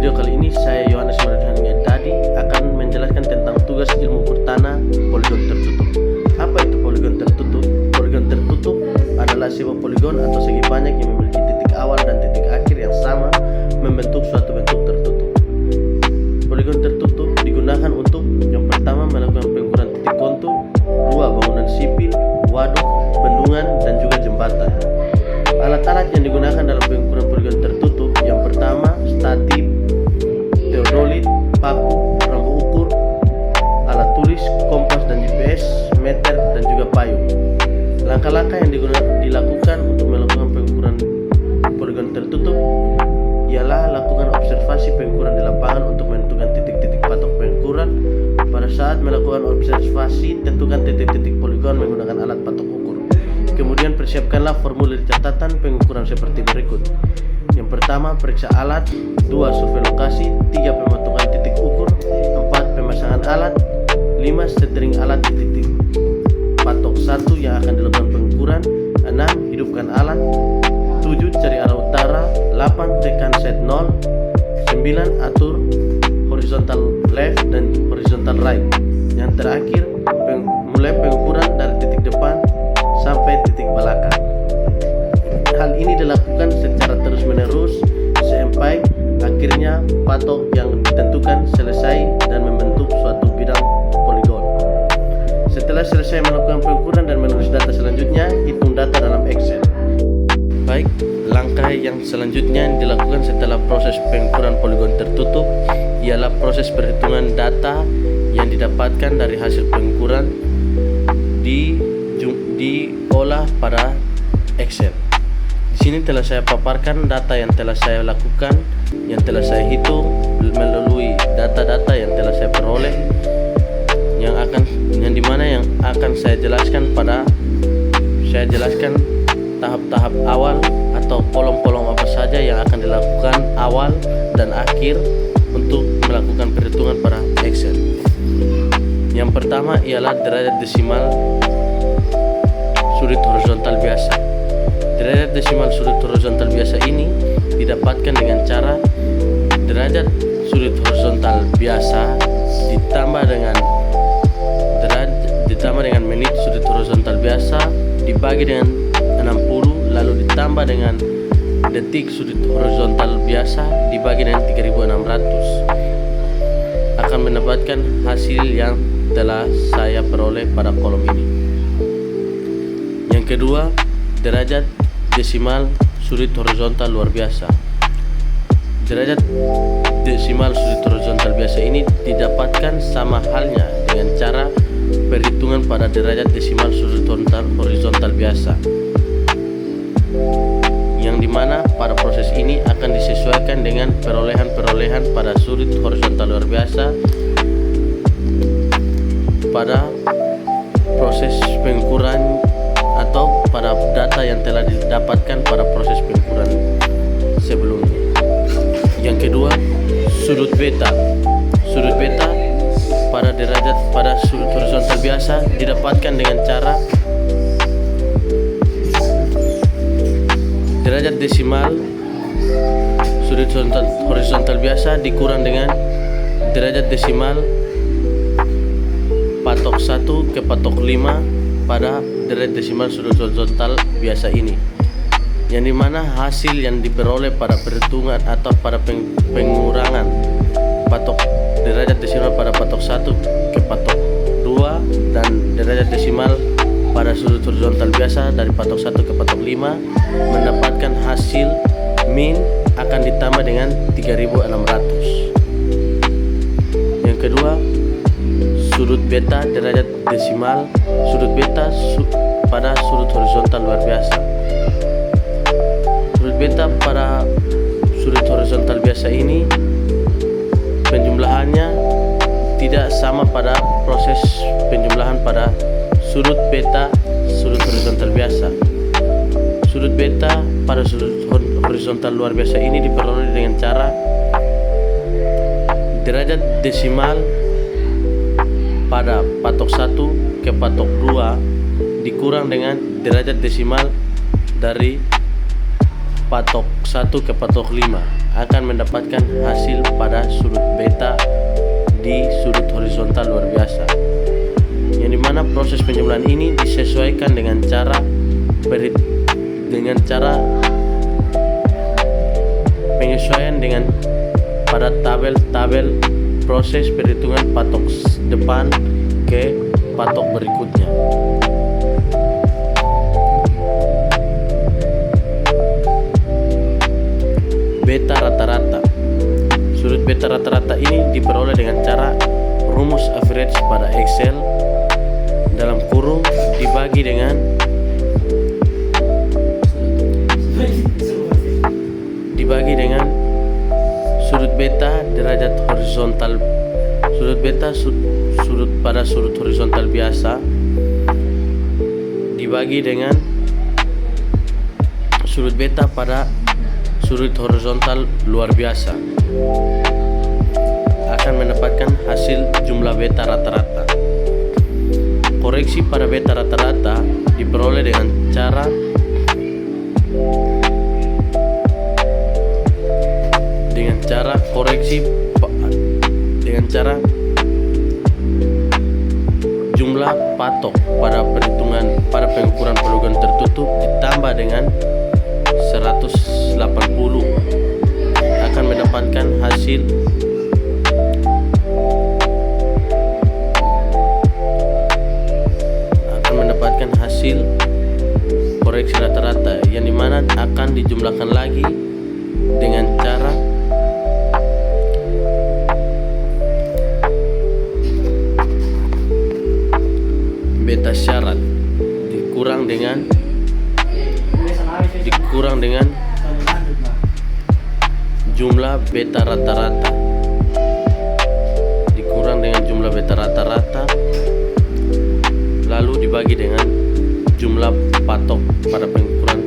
video kali ini saya Yohanes Mardhani tadi akan menjelaskan tentang tugas ilmu bertanah poligon tertutup. Apa itu poligon tertutup? Poligon tertutup adalah sebuah poligon atau segi banyak yang memiliki titik awal dan titik akhir yang sama membentuk suatu bentuk tertutup. Poligon tertutup digunakan untuk yang pertama melakukan pengukuran titik kontur, dua bangunan sipil, waduk, bendungan dan juga jembatan. Alat-alat yang digunakan dalam pengukuran poligon tertutup yang pertama statif, teodolit, paku, rambu ukur, alat tulis, kompas dan GPS, meter dan juga payung. Langkah-langkah yang dilakukan untuk melakukan pengukuran poligon tertutup ialah lakukan observasi pengukuran di lapangan untuk menentukan titik-titik patok pengukuran. Pada saat melakukan observasi, tentukan titik-titik poligon menggunakan alat patok ukur. Kemudian persiapkanlah formulir catatan pengukuran seperti berikut. Yang pertama, periksa alat, 2. Survei lokasi, 3. Pemotongan titik ukur, 4. Pemasangan alat, 5. Setting alat di titik patok 1 yang akan dilakukan pengukuran, 6. Hidupkan alat, 7. Cari arah utara, 8. Tekan set 0, 9. Atur horizontal left dan horizontal right. Yang terakhir, mulai pengukuran dari titik depan sampai titik belakang. Hal ini dilakukan secara terus-menerus sampai akhirnya patok yang ditentukan selesai dan membentuk suatu bidang poligon. Setelah selesai melakukan pengukuran dan menulis data selanjutnya, hitung data dalam Excel. Baik, langkah yang selanjutnya yang dilakukan setelah proses pengukuran poligon tertutup ialah proses perhitungan data yang didapatkan dari hasil pengukuran diolah pada Excel. Di sini telah saya paparkan data yang telah saya lakukan, yang telah saya hitung melalui data-data yang telah saya peroleh, yang dimana yang akan saya jelaskan tahap-tahap awal atau kolom-kolom apa saja yang akan dilakukan awal dan akhir untuk melakukan perhitungan pada Excel. Yang pertama ialah derajat desimal sudut horizontal biasa. Derajat desimal sudut horizontal biasa ini didapatkan dengan cara derajat sudut horizontal biasa ditambah dengan menit sudut horizontal biasa dibagi dengan 60 lalu ditambah dengan detik sudut horizontal biasa dibagi dengan 3600 akan mendapatkan hasil yang telah saya peroleh pada kolom ini. Yang kedua, derajat desimal sudut horizontal luar biasa. Derajat desimal sudut horizontal biasa ini didapatkan sama halnya dengan cara perhitungan pada derajat desimal sudut horizontal biasa, yang dimana pada proses ini akan disesuaikan dengan perolehan pada sudut horizontal luar biasa pada proses pengukuran atau pada data yang telah didapatkan pada proses pengukuran sebelumnya. Yang kedua, sudut beta. Sudut beta pada sudut horizontal biasa didapatkan dengan cara derajat desimal sudut horizontal biasa dikurang dengan derajat desimal patok 1 ke patok 5 pada derajat desimal sudut horizontal biasa ini, yang dimana hasil yang diperoleh pada perhitungan atau pada pengurangan patok derajat desimal pada patok 1 ke patok 2 dan derajat desimal pada sudut horizontal biasa dari patok 1 ke patok 5 mendapatkan hasil min akan ditambah dengan 3600. Yang kedua, sudut beta derajat desimal sudut beta pada sudut horizontal luar biasa. Sudut beta pada sudut horizontal biasa ini penjumlahannya tidak sama pada proses penjumlahan pada sudut beta sudut horizontal biasa. Sudut beta pada sudut horizontal luar biasa ini diperoleh dengan cara derajat desimal pada patok 1 ke patok 2 dikurang dengan derajat desimal dari patok 1 ke patok 5 akan mendapatkan hasil pada sudut beta di sudut horizontal luar biasa, yang dimana proses penjumlahan ini disesuaikan dengan cara penyesuaian dengan pada tabel proses perhitungan patok depan ke patok berikutnya. Beta rata-rata. Sudut beta rata-rata ini diperoleh dengan cara rumus average pada Excel dalam kurung dibagi dengan sudut beta derajat horizontal, sudut beta sudut pada sudut horizontal biasa dibagi dengan sudut beta pada sudut horizontal luar biasa, akan mendapatkan hasil jumlah beta rata-rata. Koreksi pada beta rata-rata diperoleh dengan cara jumlah patok pada pengukuran poligon tertutup ditambah dengan 180 akan mendapatkan hasil koreksi rata-rata, yang dimana akan dijumlahkan lagi dengan cara beta syarat dikurang dengan jumlah beta rata-rata, lalu dibagi dengan jumlah patok pada pengukuran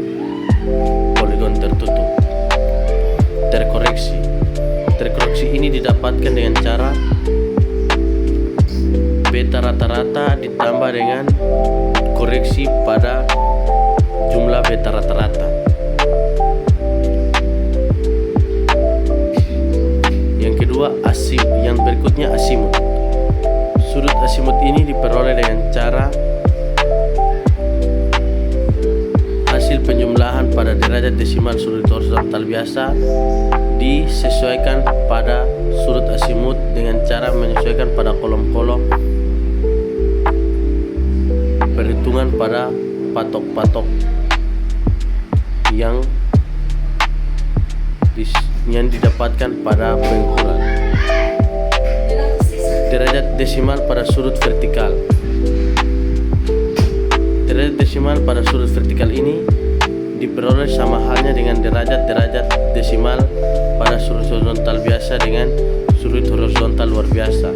poligon tertutup. Terkoreksi ini didapatkan dengan cara beta rata-rata ditambah dengan koreksi pada jumlah beta rata-rata. Yang berikutnya asimut. Sudut asimut ini diperoleh dengan cara hasil penjumlahan pada derajat desimal sudut horizontal biasa disesuaikan pada sudut asimut dengan cara menyesuaikan pada kolom-kolom perhitungan pada patok-patok yang didapatkan pada pengukuran. Derajat desimal pada sudut vertikal. Derajat desimal pada sudut vertikal ini diperoleh sama halnya dengan derajat desimal pada sudut horizontal biasa dengan sudut horizontal luar biasa.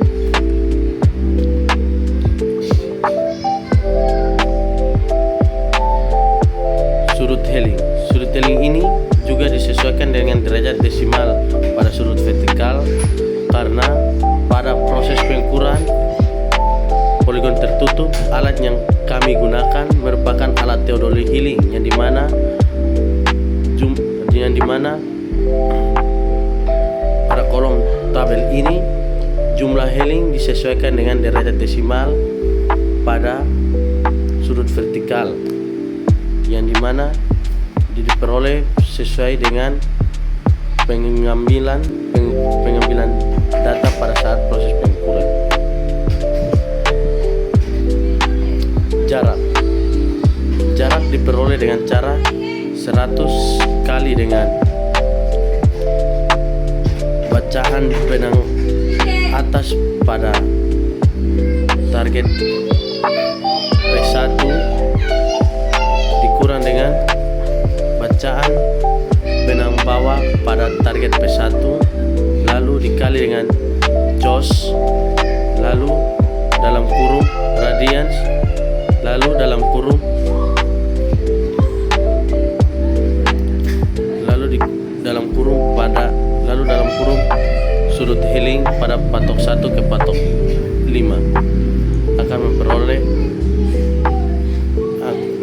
Sudut Heling ini juga disesuaikan dengan derajat desimal pada sudut vertikal, karena pada proses pengukuran poligon tertutup alat yang kami gunakan merupakan alat Theodolin Heling, yang dimana pada kolom tabel ini jumlah Heling disesuaikan dengan derajat desimal pada sudut vertikal, yang dimana diperoleh sesuai dengan pengambilan data pada saat proses pengukuran. Jarak diperoleh dengan cara 100 kali dengan bacaan benang atas pada target P1 dikurang dengan bacaan benang bawah pada target P1, lalu dikali dengan jos, lalu dalam kurung radians, lalu dalam kurung sudut healing pada patok 1 ke patok 5 akan memperoleh,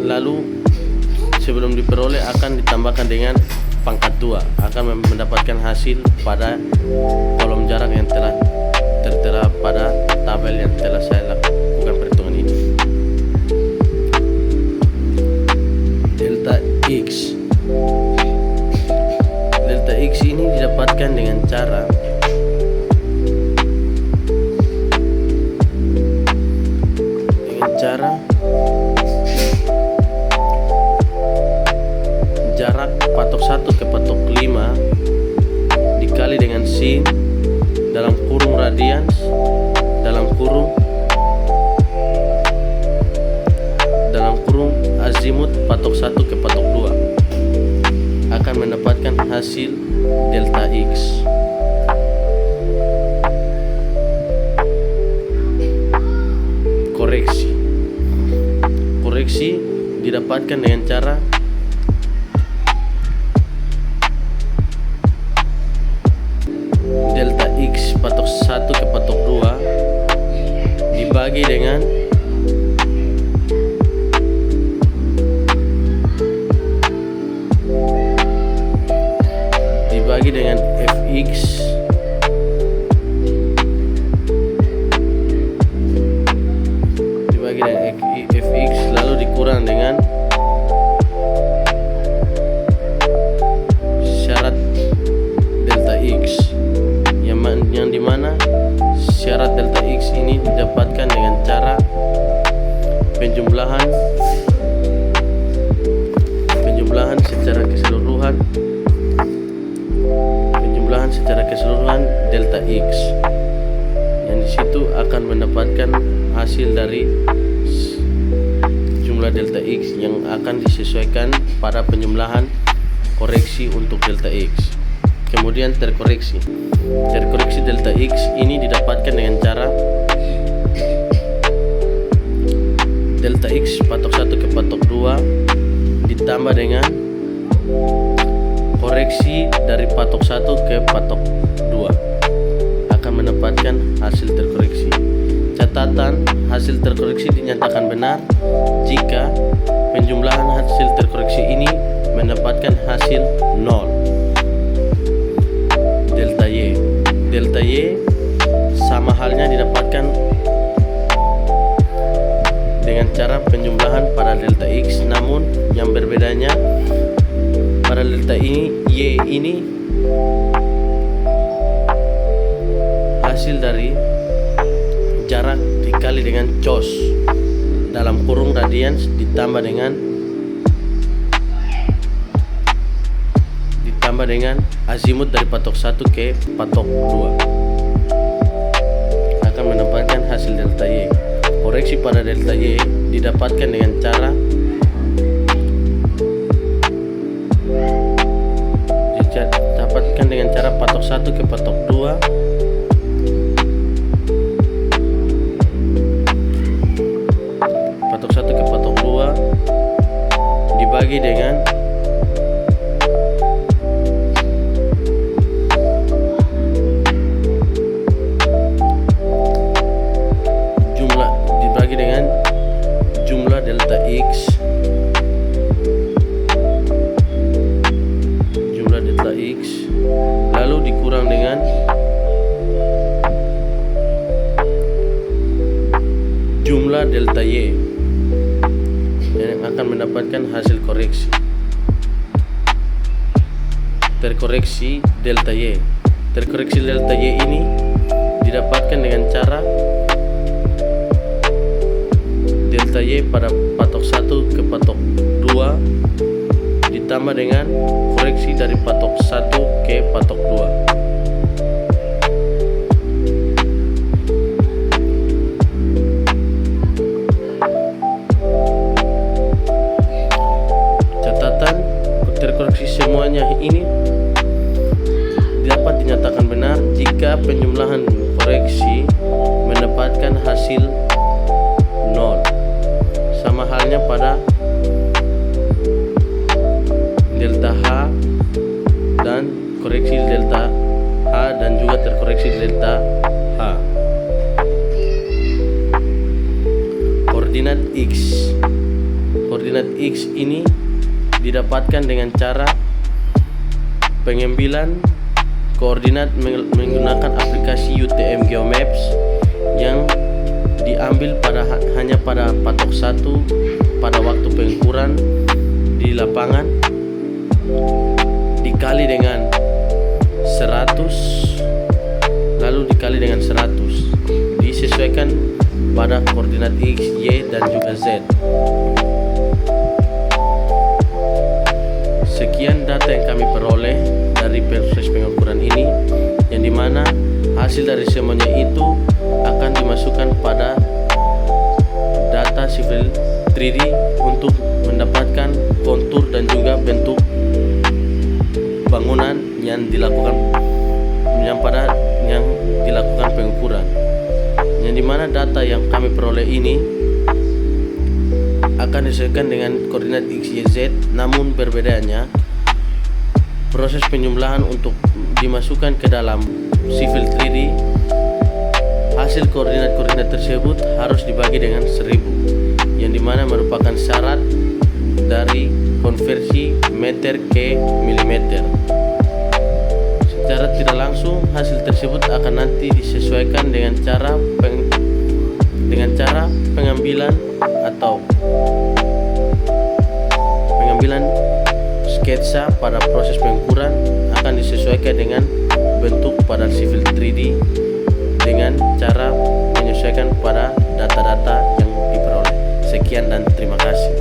lalu sebelum diperoleh akan ditambahkan dengan pangkat 2 akan mendapatkan hasil pada kolom jarak yang telah tertera pada tabel yang telah saya lakukan perhitungan ini. Delta X. Delta X ini didapatkan dengan cara jarak patok 1 ke patok 5 dikali dengan sin dalam kurung radians dalam kurung azimut patok 1 ke patok 2 akan mendapatkan hasil delta X. Koreksi didapatkan dengan cara delta X patok 1 ke patok 2 dibagi dengan Fx Fx lalu dikurang dengan syarat delta X yang dimana syarat delta X ini didapatkan dengan cara penjumlahan secara keseluruhan delta X yang disitu akan mendapatkan hasil dari jumlah delta X yang akan disesuaikan pada penjumlahan koreksi untuk delta X. Kemudian terkoreksi delta X ini didapatkan dengan cara delta X patok 1 ke patok 2 ditambah dengan koreksi dari patok 1 ke patok 2 akan mendapatkan hasil terkoreksi. Catatan, hasil terkoreksi dinyatakan benar jika penjumlahan hasil terkoreksi ini mendapatkan hasil 0. Delta Y sama halnya didapatkan dengan cara penjumlahan pada delta X, namun yang berbedanya pada delta Y ini hasil dari jarak dikali dengan cos dalam kurung radians ditambah dengan azimut dari patok 1 ke patok 2 akan mendapatkan hasil delta Y. Koreksi pada delta Y didapatkan dengan cara patok 1 ke patok 2 dibagi dengan jumlah delta X lalu dikurang dengan jumlah delta Y yang akan mendapatkan hasil koreksi. Terkoreksi delta Y ini didapatkan dengan cara delta Y pada patok 1 ke patok 2 ditambah dengan koreksi dari patok 1 ke patok 2. Catatan, terkoreksi semuanya ini dapat dinyatakan benar jika penjumlahan koreksi mendapatkan hasil 0. Sama halnya pada delta H dan koreksi delta H dan juga terkoreksi delta H. Koordinat X ini didapatkan dengan cara pengambilan koordinat menggunakan aplikasi UTM GeoMaps yang diambil hanya pada patok 1 pada waktu pengukuran di lapangan dikali dengan 100 lalu dikali dengan 100 disesuaikan pada koordinat X, Y, dan juga Z. Sekian data yang kami peroleh dari proses pengukuran ini, yang dimana hasil dari semuanya itu akan dimasukkan pada data civil 3D untuk mendapatkan kontur dan juga bentuk bangunan yang dilakukan pengukuran. Yang dimana data yang kami peroleh ini akan disesuaikan dengan koordinat X, Y, Z, namun perbedaannya proses penjumlahan untuk dimasukkan ke dalam civil 3D, hasil koordinat-koordinat tersebut harus dibagi dengan 1000, yang dimana merupakan syarat dari konversi meter ke milimeter. Secara tidak langsung hasil tersebut akan nanti disesuaikan dengan cara pengambilan sketsa pada proses pengukuran akan disesuaikan dengan bentuk pada civil 3D dengan cara menyesuaikan pada data-data yang diperoleh. Sekian dan terima kasih.